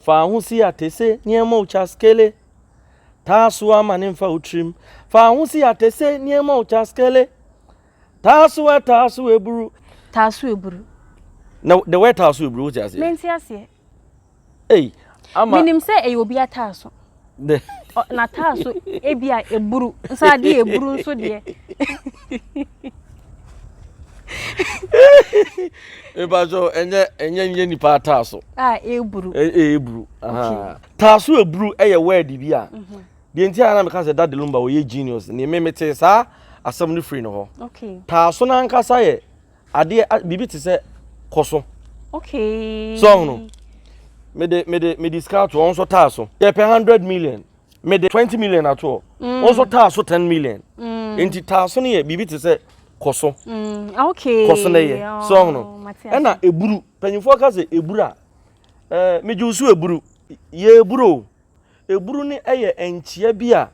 Fa ho si atese niema ucha skele. Taaso amanemfa utrim. Fa ho si atese niema ucha skele. Taaso eburu. Taaso eburu. No, the word Taaso eburu what you say? Menti ase. Hey, ama minim se e obi ataaso. The na Taaso ebia eburu. Nsa de eburu nso de. Ebajo enye nipa Taaso. Eburu. Eburu. Aha. Taaso eburu eye word bi a. The entire na me ka say that the lumba we genius. Ne memete sa asem no free no ho. Okay. Taaso na nkasa ye ade bibi te se koso. Okay. So no. Me discount on so Taaso. Ye pay 100 million. Me de 20 million at all. Also Taaso 10 million. Enti Taaso ne ye bibi te se koso. Okay. Koso na ye. So no. E na eburu. Panyifo ka say eburu a. Me jusu eburu. Ye eburu. Eburu ni eye enchia bia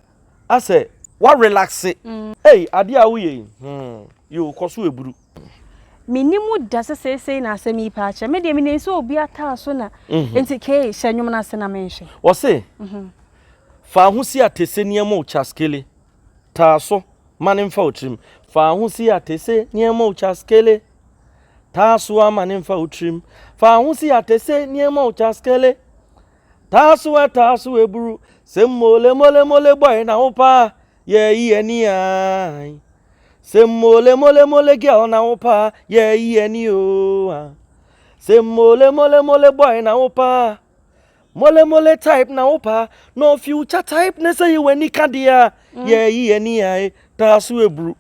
ase wa relax. Hey, ade a wo ye. You koso eburu. Minimu dasa say na asemi paache. Me de me ne so obi Taaso na enti ke hyanwom na se na menhwe. Wo se? Fa ho si atese niema ucha skele. Taaso manemfa utrim. Fa ho si atese niema ucha skele. Taaso amanemfa utrim. Fa ho si atese niema ucha skele. Taaso eburu. Se mole boy na opa. Ye ni ai. Se mole girl na opa. Ye ni o. Se mole boy na opa. Mole type na opa. No future type na say you any kadia. Ye ni ai. Taaso eburu.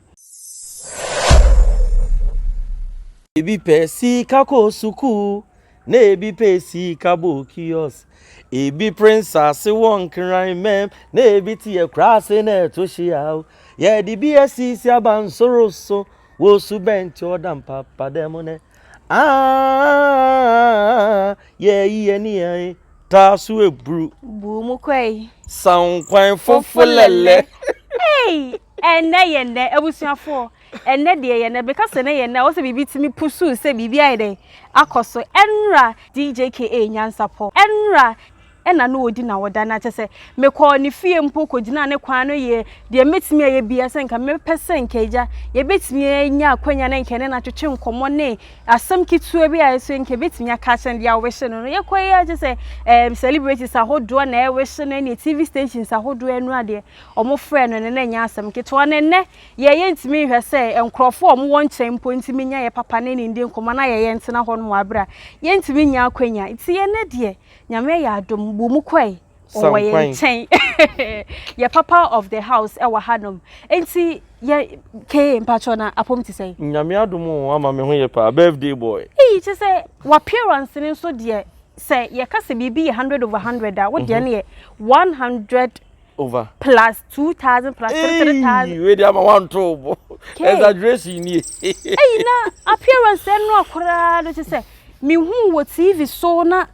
Ebi pesi kako suku. Na ebi pesi kabo kios. Ebi princess won kran mem. Na ebi tie krase na to hia. Ye di BSC si abansoro so. Wo su bent odam papa demone. Ye ni ai. Taaso eburu. Bu mu kwai. San kwan fofulele. Hey, enne ebusuafo. Enne de ye ne because ne ye na wo se bibi timi pusu se bibi aide akoso enra Djka nyansapo enra ena no odi na woda na chese me ko ni fie mpo ko gina ne kwan no ye de metimi ye bia se nka me pese nkeja ye betimi nya akwanya na nkene na twetwe nkomo ne asem kitu bi a so nke betimi aka chen dia we hye no ye ko ye chese celebrities ahodo na e we hye no ne TV stations ahodo enu ade omo frɛ no ne nya asem kitu ne ye ntimi hwɛ se enkrofo omo won chen mpo ntimi nya ye papa ne ndi nkomo na ye ntena ho no abra ye ntimi nya akwanya ti ye ne de nyame ya adom bu mu kwai o ye chen ye papa of the house e wa hanom enti ye ke mpacho na apom ti say Nyame adom ama me ho ye pa birthday boy. Che say wa appearance ni so de say ye ka se bibi 100 over 100 da wo de ne 100 over plus 2000 plus 3000 we dey am one trouble exaggeration ni na appearance no akora do say me hu wo TV so na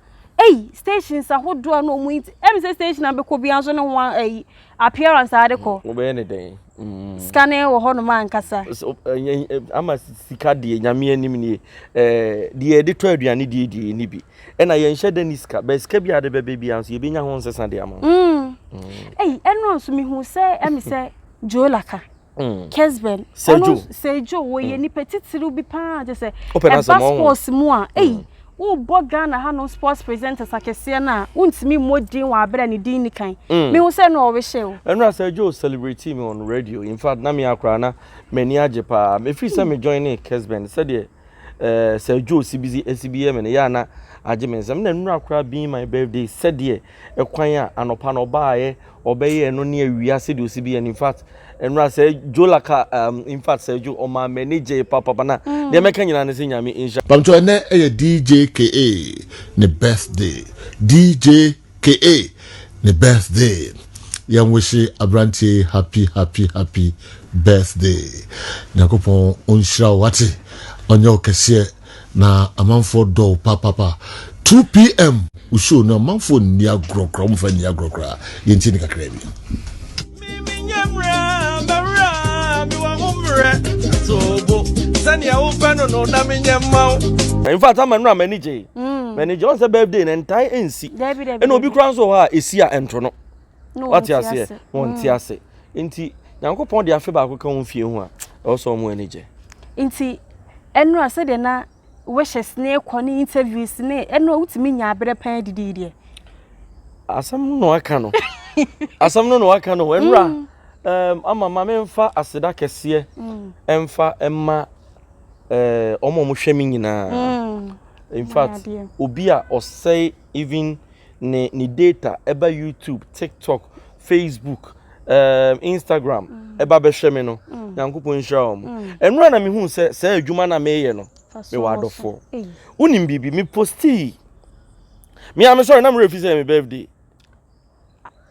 stations ahodo no mu say station abeko bia so no ho appearance adeko wo be anything scanner wo ho no man kasa ama sika de nyame anim ni de editor aduane de ni bi e na ye nhye daniska be sika bia de be bia so ye benya ho nsesa de ama eno so mi hu say say Djka Kessben Sejo wo ye ni petitiru bi pa je say passport mu a wo Bogana ha no sports presenters akese na untimi modin wa abra ni din nikan me hu say no we hye enra say Joe celebrate me on radio in fact na me akra na mani ajepa me free say me join Kessben said the say Joe CBM ya na agemensam na nura akra be my birthday said the ekwan a anopa no baaye obeye no ne awia said the CBM in fact enra say Djka in fact say Joe o ma manager papa na de meka nyina ne nyame insha pamcho ene Djka ne birthday Djka ne birthday yam wish abrantie happy birthday nakopon onhira wate onyo kese na amanfo do papa 2 p.m. usho na amanfo ni agrokra mfa ni agrokra yenti ni kakra bi in fact I'm not manager Many John say birthday and tie NC. And obi kran so ha esi a entro no. What you say? Won ti ase. Nti Nyankopon de afe ba ko kan fie ho a also mo ani je. Nti enra se de na wishes na ekoni interviews na enra utimi nya abere pan didi. Asam no aka no. Asam no aka no enra ama mama mfa aseda kese emfa emma omo mo hwemi nyina. In fact, obi a osay even ni data eba YouTube, TikTok, Facebook, Instagram eba be hweme no. Nyankopon hira om. Enra na me hu say adwuma na me ye no. Me wadofo. Unim bibi me posti. Me am sorry na me refi say me birthday.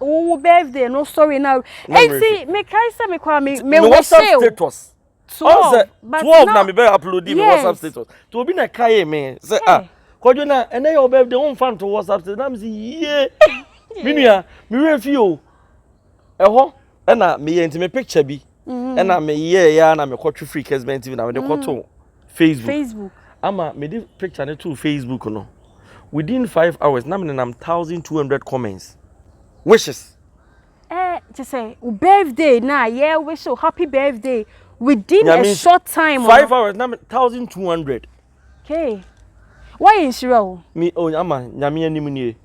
Oh, birthday, no sorry now. And see, me kaisa me kwa me WhatsApp status. 12 na me be upload me WhatsApp status. To obi na kai me say kojo na ene your birthday on fan to WhatsApp status. Na me say ye. Minua, me refi o. Eho, na me ye me picture bi. Na me ye ya na me kwatwe free Kessben TV na me de kwato Facebook. Ama me di picture ne to Facebook no. Within 5 hours na me nam 1200 comments. Wishes. To say birthday na yeah wish you happy birthday within a short time. 5 hours na 1200. Okay. Why insure? Me ama nyame anim nie.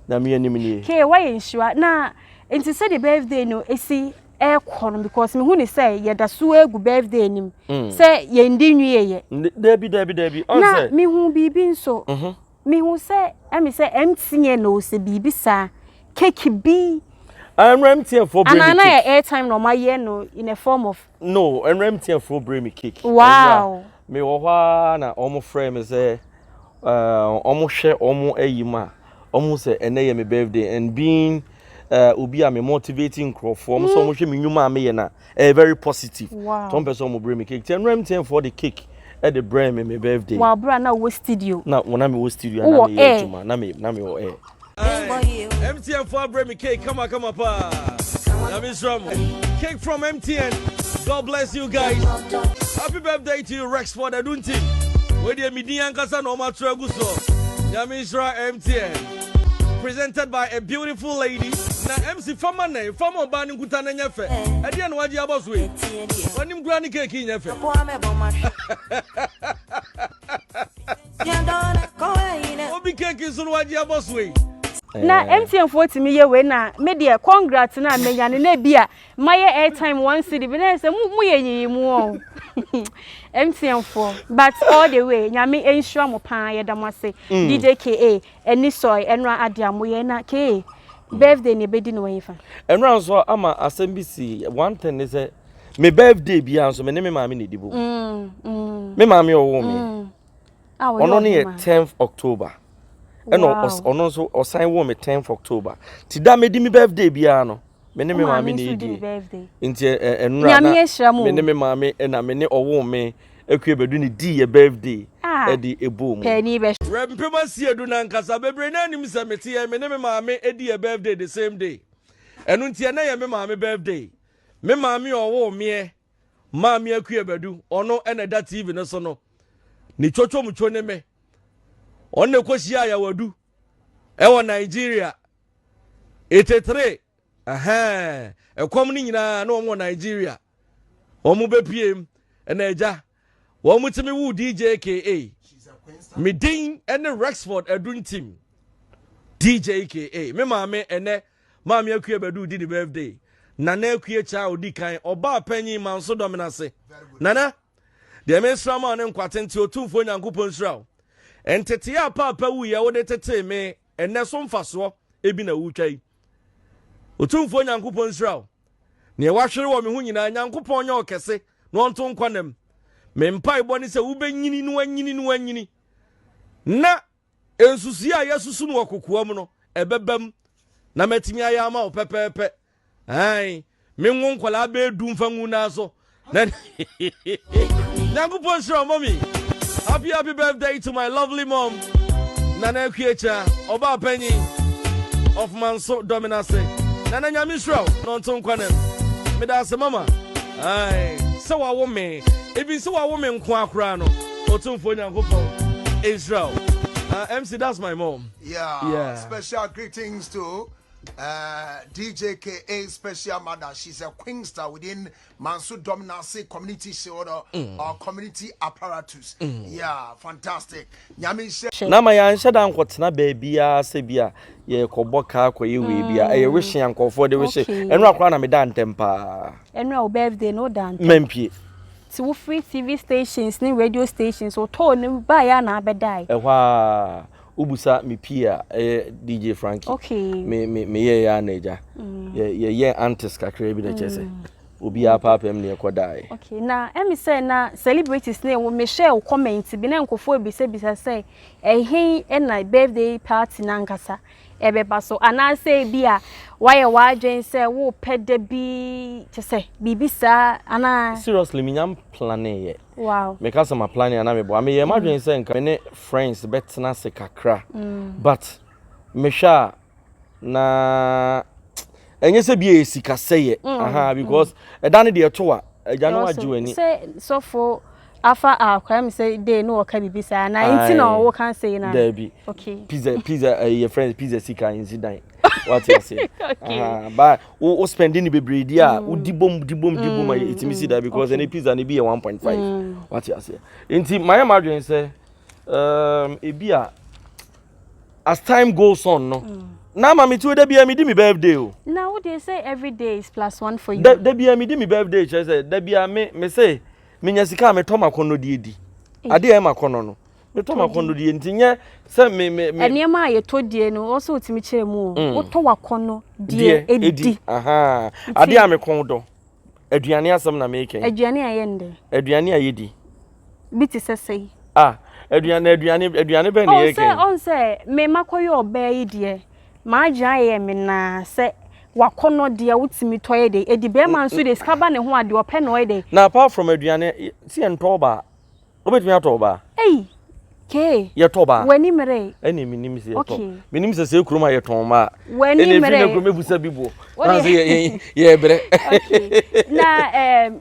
Nyame anim nie. Okay, why insure? Na into say the birthday no esi ekon because me hu ni say ye da so egu birthday nim. Say ye ndi nwie ye. Debi. Na me hu bibi nso. Me hu say me say MTN no se bibi sa cake B. I'm MTN for bring and I airtime no my year no in a form of no and MTN for bring me cake. Wow. Me wo hwa na omo frame say omo hwe omo ayima omo say ene me birthday and being obi am motivating crowd for omo so omo hwe me nyuma me ye na very positive. Wow. Some person omo bring me cake. Ten MTN for the cake at the bring me birthday. Wow, bro na wo studio. Na wona me wo studio na me ye juma na me wo air. MTN for bring me cake. Come on, pa. Cake from MTN. God bless you guys. Happy birthday to you, Rexford Adunti. Where the Midian Kasa no Matraguso. Yamisra MTN. Presented by a beautiful lady. Na MC Famane, Famo Bani Kutana Nefe. Adian Waji Aboswe. When him granny cake in Nefe. Obi cake is on Waji Aboswe. Na MTN 40 me ye we na me de congrats na me yane na bia my airtime 1 cedi be na say mu ye mu o MTN 4 but all the way nyame ensure mo pan ye dam ase Djka eni soy enra adia mo ye na ke birthday ne be di no ye fa enra so ama asembisi one thing is me birthday bia so me ne me maame ne dibo me maame owo me ono ne 10th October. And also sign me 10th October. Tida me di me birthday bia no. Me ne me maame ne di. Nti enra na me ne me maame na me ne owo me akue bedu ne di ye birthday e di ebom. Penny be. Rempema si edu na nkasa bebre na nim se mete ye me ne me maame e di ye birthday the same day. Enu nti na ye me maame birthday. Me maame owo me maame akue bedu ono na da TV no so no. Ni chocho mucho ne me. Onne kwashia ya wadu ewo Nigeria 83 ekwom ni nyina na omo Nigeria omo bepiem na eja wo mutimi wu Djka midin ene Rexford Adun team Djka me maame ene maame akue bedu di the birthday nana akue cha odi kan oba panyi manso dominase nana de me srama ne nkwatenti otumfo nyankopon sraw entete ya papa wu ya wode tete me enne so mfaso ebi na wutwai otumfo nyankopon sraw ne wahwere wo me hu nyina nyankopon nya okese no onto nkwanam me mpai boni se ubenyini no anyini na ensusu ya yesusu no okokoam no ebebam na matimi aya ma opepepe ai me nwu nkwala be du mfa ngu na so na nyankopon sraw mommy. Happy birthday to my lovely mom, Nana Kiecha, Oba Penny of Manso Dominase. Nana Yamisro, Nonton Quanem. Medasa Mama. Aye, so a woman, even so a woman Quacrano, or Tumfonia Hopo, Israel. MC, that's my mom. Yeah. Special greetings to Djka special mother. She's a queen star within Mansu Dominance community shoulder or community apparatus. Yeah, fantastic. Nama ya nhyɛ da nkɔtena baabi a sɛ bia ye kɔbɔ ko ye we bia e wish yankɔfo de wish enu akora na me da ntem pa enu o birthday no dan mempie ti wo free TV stations ni radio stations o to ne ba ya na abedai ehwa ubusa me pia DJ Frankie me ye ya na eja ye antis kakra bi da chese obi a papa em ne kodai. Okay, na emi say na celebrities na wo me share wo comment bi na nkofo bisa say ehin na birthday party na nkasa ebeba so ana say bia why wa adwen say wo pede bi te say bibisa ana seriously me nyam plan ye. Wow. Me ka some plan ana me bo me ye madwen say nka me friends betna se kakra but me sha na enye se bia esika seye because edane de to a agya no agye say so for afa akwa me say dey no waka bibisa na inti na wo kan say na okay pizza your friends pizza sika incident what you say but o spending the bebre dia o dibom itimi see that because any pizza na be 1.5 what you say inti my madwen say e bia as time goes on no na mama tu da bia me di me birthday o now what they say every day is +1 for you da bia me di me birthday che say da bia me say me nya sika me to makono di edi ade e makono no me to makono di ntinye say me enema aye to die no also otimi kire mu wo to wakono die edi ade a me kon do aduane asem na me ken aduane aye nde aduane aye di biti sesei aduane be ne ye ken on say me makoyo oba yi die ma gya ye me na se wakono de wutimi toye de edi be man so de skaba ne ho ade ope no de na apart from aduane si entoba obetimi atoba ke ye toba wani mere eni minim se yeto minim se kuruma ye tonma wani mere eni kuruma busa bibo na se ye bre na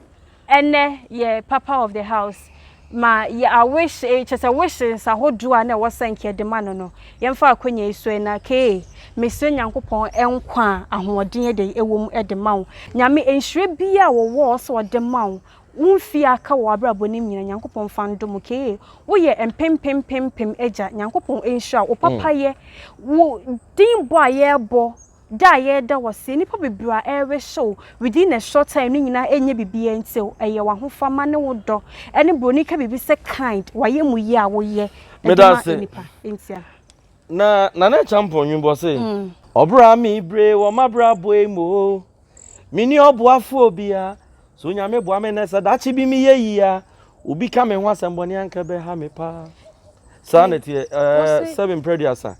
ene ye papa of the house ma I wish just a wish sa hodua na wosanke de ma no yemfa akonya iso na ke mesre nyankopon enkwa ahoɔden de ewom de ma wo nyame enhwere bia wo so de ma wo unfi aka wo abrabo nim nyina nyankopon fandom ke wo ye empempempempem eja nyankopon enhwere wo papa ye wo din bo aye bo da ye da wose nipa bibira ewe show within a short time ni nyina enye bibia ntel eye wa hofama ne wo do ene broni ka bibi se kind waye mu ye a wo ye nipa entia na champion nyumbo se obra mi bre wo mabra boemo mini oboafo obia so nyame boa me nesa dachi bi mi ye yia obi ka me ho asemboni anka be ha me pa sanity 7 prediasa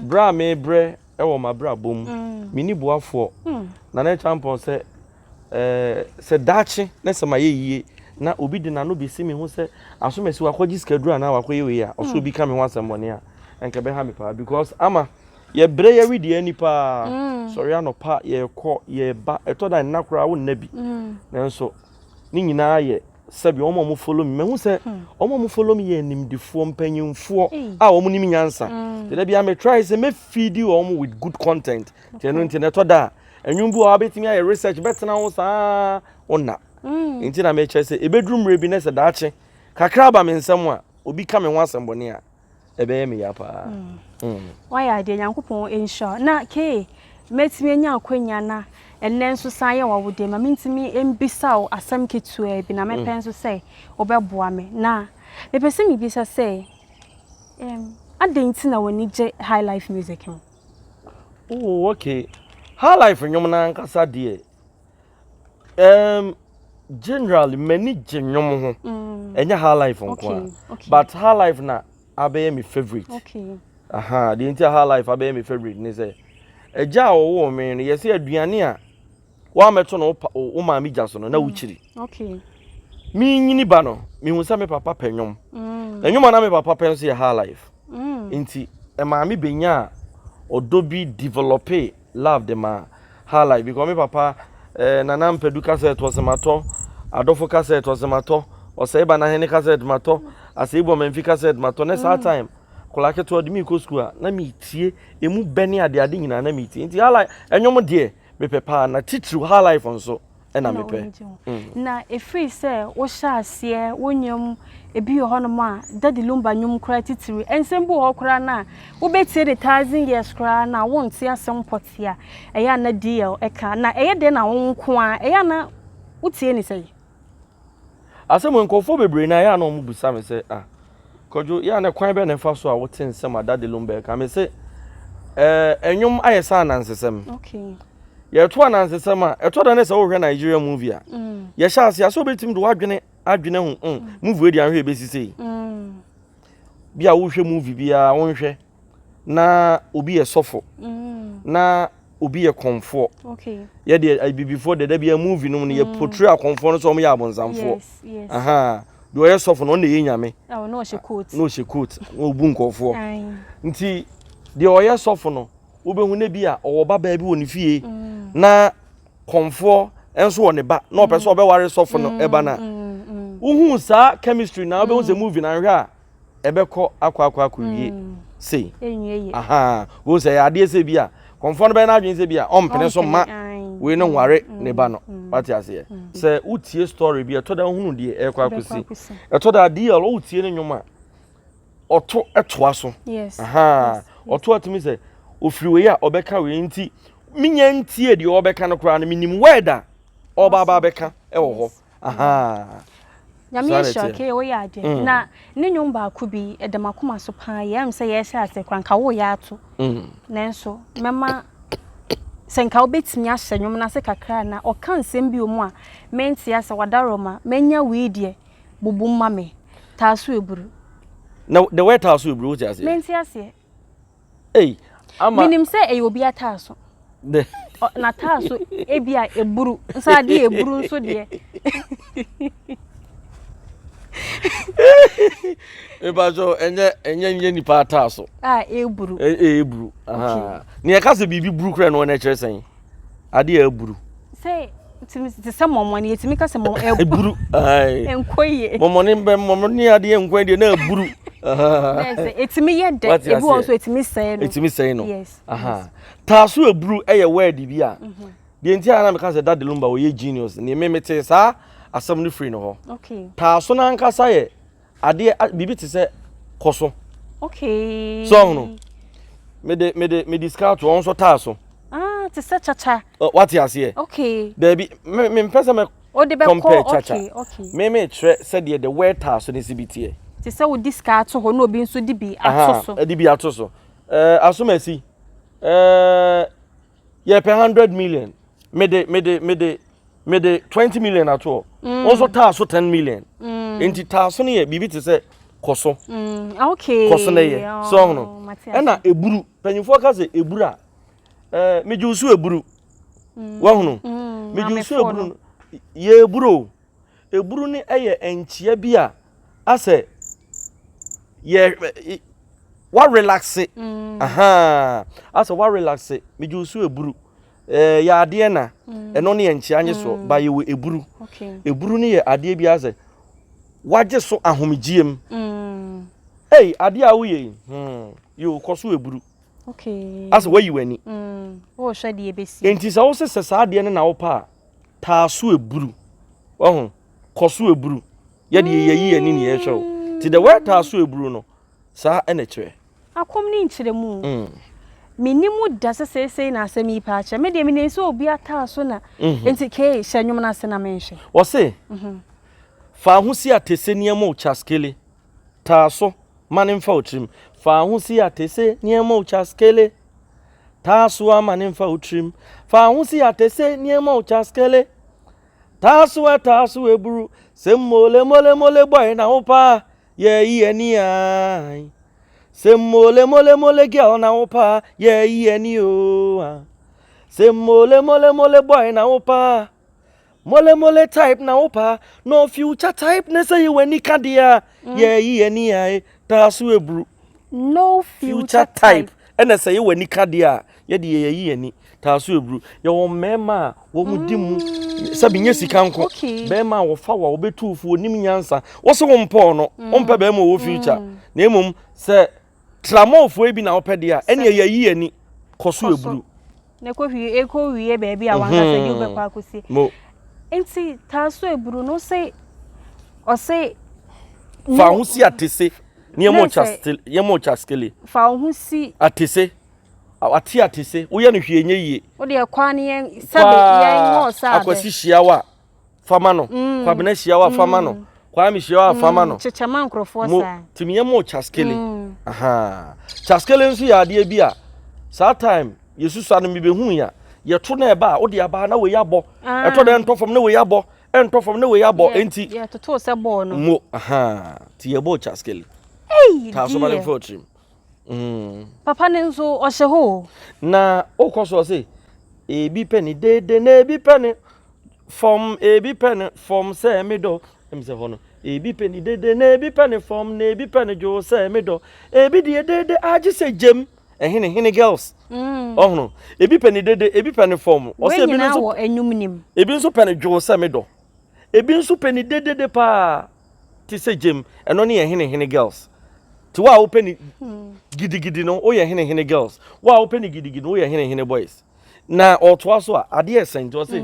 bra me bre ewo mabra bom mini boafo na champion se dachi nesa ma ye yie na obi de na no be si me ho se asomesi wakogi skadura na wakoye we ya oso obi ka me ho asemboni a enka be ha me pa because ama ye bre ye widi anipa sorry anopa ye ko ye ba etoda nnakura wo nabi nanso ni nyina ye sabi omo mo follow me hu se omo mo follow me ye nimdifo mpanyimfo a omo nim nyansa de bia me try se me feed you omo with good content teno ntene toda enwumbu a betimi aye research betena wo sa ona ntina me che se ebedrum rebi na se daache kakra ba me nsam a obi ka me ho asembone a ebe me ya pa why are de nyankopon ensure na ke metimi nya akwanya na enne nso san ye wo de ma mentimi embisa asam ketu e bi na me pen so say obeboa me na me pese mi bisa say adenti na woni je high life music ho okay high life nyom na nkasa de generally many nyom ho enya high life nko but high life na abe me favorite the entire high life abe me favorite ni say eja wo me no yesi aduane a wa meto no wo ma mi jaso no na wuchiri mi nyini ba no mi hu sa me papa penyom enyom na me papa pen so ye high life enti e ma mi benya odobi develop love them high life because me papa nana mpedu cassette was mato adofo cassette was mato o say ba na hene cassette mato asebo menfi cassette mato next time kola keto de mi ko school a na mi tie emu bene ade nyina na mi tie nti hala enyom de me pepa na titru ha life onso na me pe na efree say wo sha ase wonyam ebi yo hono ma daddy lumba nyum kra titiri ensembu ho kra na wo betie the 1000 years kra na wonte asem potia eya na deal eka na eye de na wonko a eya na utie ni say asem nkofo bebre na ya na omu busa me say kojo ya na kwan be na fa so a wote nsem daddy lumba eka me say enyum ayesa na nsesem okay ye to anansesem a eto da na se wo hwe Nigeria movie a ye sha ase aso betim do adwene hu movie e di anhwe besisi bia wo hwe movie bia wo hwe na obi ye sofo na obi ye komfo okay ye de before the bia movie no ye portray akomfo no so mo ye abonsamfo aha do ye sofo no na ye nyame no she coat no obu nkofo nti de o ye sofo no wo be hu na bia o baba bi woni fie na komfo enso woni ba na opeso obe ware sofo no eba na uhu sa chemistry na obe hu se movie na hwe a ebekọ akwa wie sei aha wo se ya ade se bia komfo no be na adwen se bia ompene so ma we no nware ne ba no what ase se utie story bia to da hunu de ekwa akosi eto da de all utie ne nwoma oto etoa so aha oto atimi se ofriwe ya obeka we nti minya ntie de obeka no kra no minim weda obaba beka ewo ho aha nyame shoke wo ya ade na ne nyum ba ku bi edamakoma so pa yam se ye sha ase kranka wo ya ato nenso mema senka obetimi ahye nyum na se kakra na oka nsem bi omu a menti ase wadaroma menya weedie bubum mame Taaso Eburu na the way Taaso Eburu what ase menti ase ama minim se e obi ataaso na Taaso ebia Eburu nsa de Eburu nso de ebajo enye ni pa Taaso Eburu Eburu aha ni e ka se bibi buru kra no na kire sen ade Eburu se ti se momoni etimi ka se mom Eburu enkoye momoni ade enkoye na Eburu yes etimi ye de ebu also etimi say no yes aha Taaso Eburu eye word bi a de nti ana me ka se daddy lumba wo ye genius ni memete sa asam no free no ho okay Taaso na nkasa ye ade bibi ti se koso okay so no me discount won so Taaso ti se chacha what you say okay there be me pesa me o de be compare chacha okay me tre said the word Taaso ni sibiti ti se wo discount ho no obi nso di bi atoso di bi atoso asomasi ye per 100 million me de 20 million ato also Taaso 10 million enti Taaso ne ye bibi ti se koso okay koso ne ye so no na Eburu panyifo ka se Eburu a mejusu Eburu wa hunu mejusu Eburu ye Eburu ni eye enchia bi a ase ye wa relax aha ase wa relax mejusu Eburu ya ade na eno ne enchia anye so ba ye we Eburu Eburu ni ye ade bi ase waje so ahomgiem ade a wo ye yo koso Eburu okay ase wa yi wani wo hwe de ebesi enti sa wo se sa ade ne na wo pa Taaso Eburu wo koso Eburu ye de ye ani ne ye hwe ti the way Taaso Eburu no sa ene kire akom ni nkire mu minimu da sesese na asemi pa ache me de me nso obi Taaso na enti ke hyanwum na se na menhwe wo se fa ho si atese niam o chaskele Taaso manemfa otrim fa ho si atese niam o chaskele Taaso amanemfa otrim fa ho si atese niam o chaskele Taaso Eburu semmole boy na opa ye yi ani ai semmole girl na opa ye yi ani o semmole boy na opa mole type na opa no future type na say you any kadia ye yi ani ai Taaso Eburu no future type and say you any kadia ye de ye yi ani Taaso Eburu ye wo mema wo mudimu sabi nye sika nko bema wo fa wo betufu onim nyansa wo se wo mpo no ompa bema wo future na emom se tramofo ebi na opedia ene ye yi ani koso eburu ne ko hwie baby a wan ka se ju be kwa akosi mo enti Taaso eburu no say o say fa hu si atese ne mo chaskele fa hu si atese ati atese wo ye no hwie nye yie wo de kwa ne yen sabe yen ngo sa akwasi hyiawa fama no kwa bena hyiawa fama no kwa mi hyiawa fama no chechama nkrofo sa timiye mo chaskele aha chaskele nso ya ade bi a saa time yesusa no mi behu ya ye to na eba wo de aba na we yabo eto de ntofom na we yabo entofom na we yabo enti ye toto se bo no mo aha ti ye bo chaskele Taaso ba le fotrim papa ne nso o hye ho na okoso se ebi penny dede na ebi penny from ebi penny from say middle em say hono ebi penny dede na ebi penny from na ebi penny jo say middle ebi de dede agi say jem ehene girls hono ebi penny dede ebi penny from o say ebi nso enumnim ebi nso penny jo say middle ebi nso penny dede pa ti say jem eno ne ehene girls ti wa open gidigidi no o ye hene girls wa open gidigidi no o ye hene boys na otoa so ade esen to say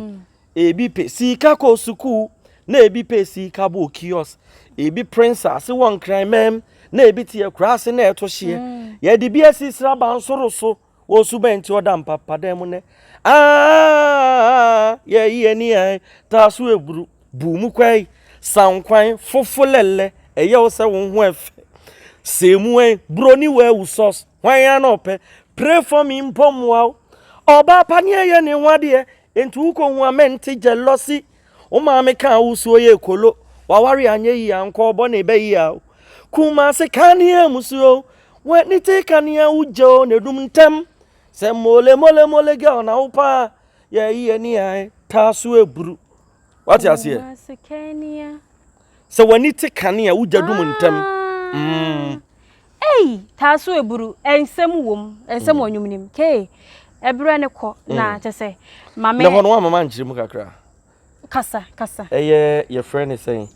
ebi pe sika ko suku na ebi pe sika bo kiosk ebi princess won cry mem na ebi tie krase na eto hye ye de bi asisra ba nsoro so wo su benti oda mpapa dem ne ye ni ai Taaso eburu bu mu kwai sankwan fofulele eye wo se wo ho efe Semue broni we usos wan na ope pray for me mpomwa oba panie ye ne wade entu ko hu amenti jealousy o ma me kan usuo ye kolo wawari anye yi anko obo na ebe yi a kuma se kanie musuo wani te kanie ujo ne dum ntem se mole girl na upa ye yi ni ai Taaso eburu what you say se wani te kanie uja dum ntem Taaso eburu ensem wom ensem onyumnim ke ebru ne ko na chese mame na hono mama nchiri mu kakra kasa your friend is saying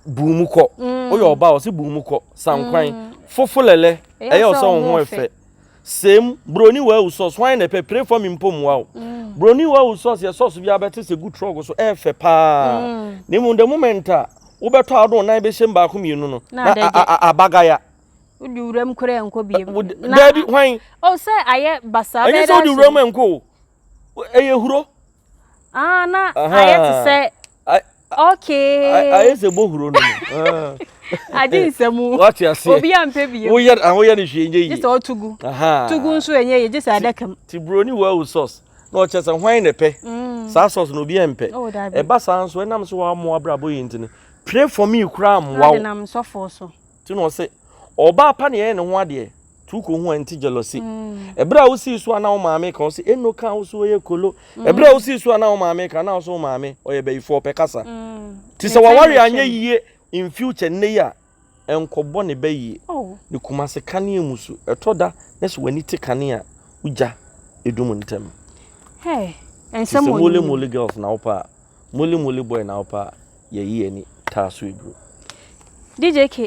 buumuko oyo oba o se buumuko sankwan fofulele eye so ho efe sem broni wa usos wan na pray for me mpomwa o broni wa usos ye sauce bia beti se good trog so efe pa ni mu the moment ubeto ado na be shemba ko mienu no na abagaya udi uram kure enko biem Daddy hwan o say aye basa be da udi uram enko eye huro na aye to say okay aye se bo huro no adi nsemu what you say obi ampe biem wo ye ne hwenye yi just o tugu tugu nso enye ye just adakam ti broni wa sauce na o chese hwan ne pe sa sauce no bi empe e ba sa nso enam so wa mo abrabo yintini pray for me kura amwa na nam so for so ti no say oba pa ne ye ne ho ade tu ko ho anti jealousy ebra wo si so ana wo maame kan say eno kan wo so ye kolo ebra wo si so ana wo maame kan na wo so maame o ye be ifo pe kasa ti se wawari anye yiye in future ne ya enkobo ne be yiye ne kuma se kane emusu etoda na se wani te kane a uja edum ntem ensem mole girls na opa mole boy na opa ye yi ani Taaso eburu Djka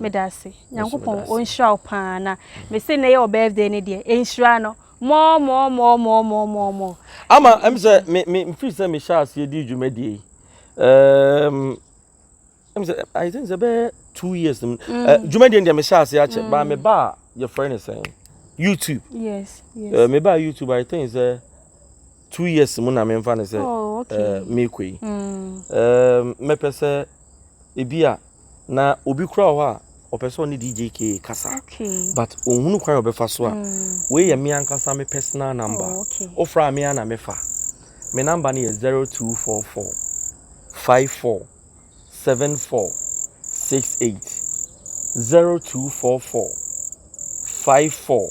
medase nyankopon onhira opa na me se na your birthday ne de enhira no mo ama em se me free se me chance ye di dwumadi em se I think it's about 2 years dwumadi de me chance ya che ba me ba your friend is saying YouTube yes me ba YouTube I think it's 2 years mu na me mfa ne se me koi me pese ebia na obi kura ho a opese oni Djka kasa but ohunu kwan obefa so a we ye me ankasa me personal number ofra me ana me fa me number ni 0244 54 74 68 0244 54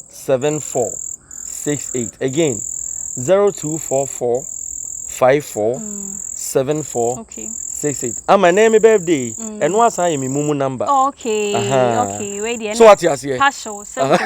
74 68 again 0244 54 74 68. My name is birthday and once I am mumu number. Okay. Wait, so what you say? Partial, simple.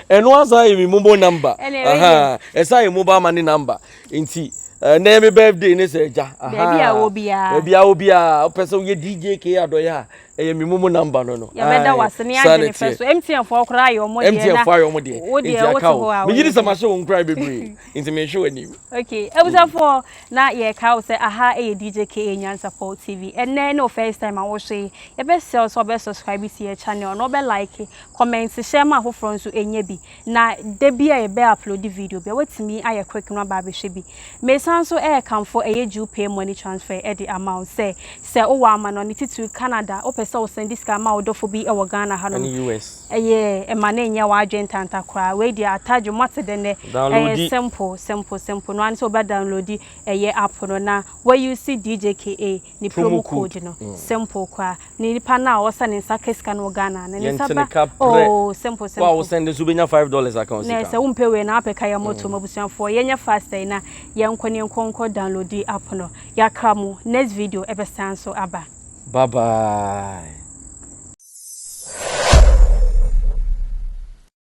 And once I am mumu number. As I am mobile money number. Inti name birthday ni say ja baby a obia baby a obia person we Djka adoya e mi mumu number no ya beda wase ne agene fe so MTN fo okra ayo mo de na MTN fo ayo mo de wo de wo to ho me yiri sama she won cry bebre inti me show ani okay ebusa fo na ye ka say aha e Djka Nyansa for TV enne no first time I wo hwe ye be sell so be subscribe to your channel no be like comment share ma afoforo nso enye bi na de bia ye be upload video bia wetimi aye quick no ba be hwe bi me san so e come for e you pay money transfer e the amount say o wa ma no ni titu Canada o pese o send this ma odofo bi e wo Ghana ha no US yeah e ma na nya wa adwentanta kra we dia attach mate de ne simple no an so ba download e app no na where you see Djka ni promo code no simple kwa ni pa na o sa ni nsa keska no Ghana na ni saba oh simple wow send the subenya $5 account na se umpe we na apeka ya moto mabusuanfo yenya fast na yenkoni nkonko download app no ya kramu next video ebe stand so aba bye bye